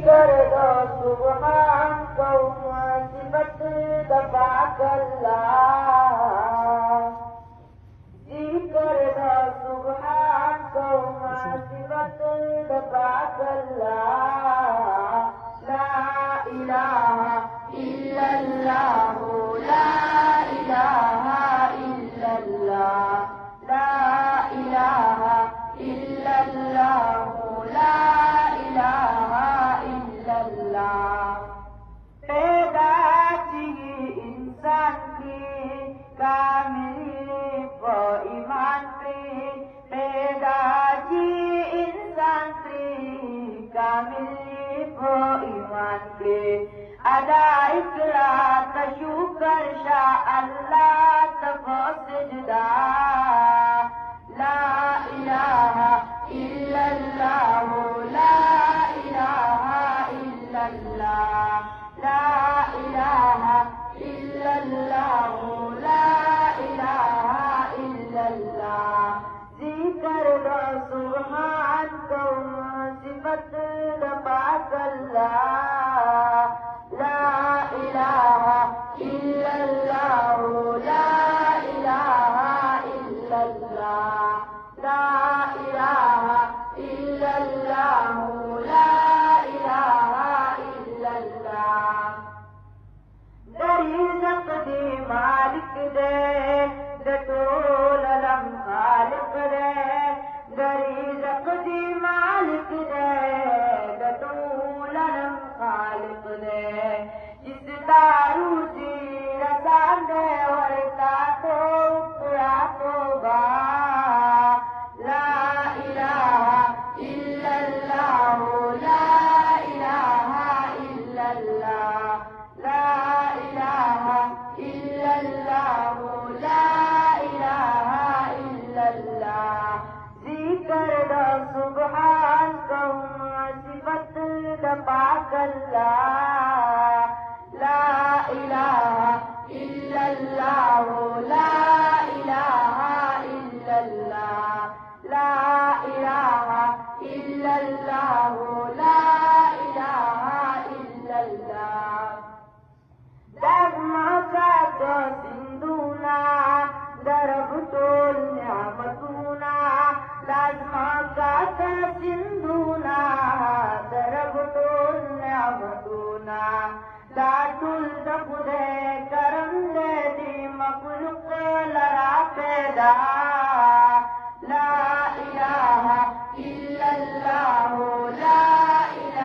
कर दो सुभान कौम सिफत दबा कल्ला जी कर दो सुभान कौम सिफत दबा कल्ला ला इलाहा इल्लल्लाह ला इलाहा इल्लल्लाह ला इलाहा इल्लल्लाह ला इलाहा इल्लल्लाह पैदा की इंसान की कामिल व ईमान की पैदा की इंसान की कामिल व ईमान की अदा इकरार शुक्र शाह अल्लाह तब सजदा ला इलाहा इल्लल्लाह ला इलाहा इल्लल्लाह ला इलाहा इल्लल्लाह ला इलाहा इल्लल्लाह जिक्र दो सुभान कौम सिफत दबा कल्ला ला इलाहा इल्लल्लाह ला इलाहा इल्लल्लाह ला इलाहा इल्लल्लाह ला इलाहा इल्लल्लाह दरीज़त दी मालिक दे दटोल अलम खालिक दे दरीज़त दी मालिक दे दटोल अलम खालिक दे जिस दारू दी रसान दे वरता तो उपरा तो बा ला इलाहा इल्लल्लाह ला इलाहा इल्लल्लाह ला इलाहा इल्लल्लाह ला इलाहा इल्लल्लाह जिक्र दो सुभान कौम सिफत दबा कल्ला ला इलाहा इल्लल्लाह ला इलाहा इल्लल्लाह ला इलाहा इल्लल्लाह ला इलाहा इल्लल्लाह दगमगात सिंधुना दरबतोल न्यामतुना दगमगात सिंधुना दरबतोल न्यामतुना दाटुल दखुदे करम दे दी मखलूक लरा पैदा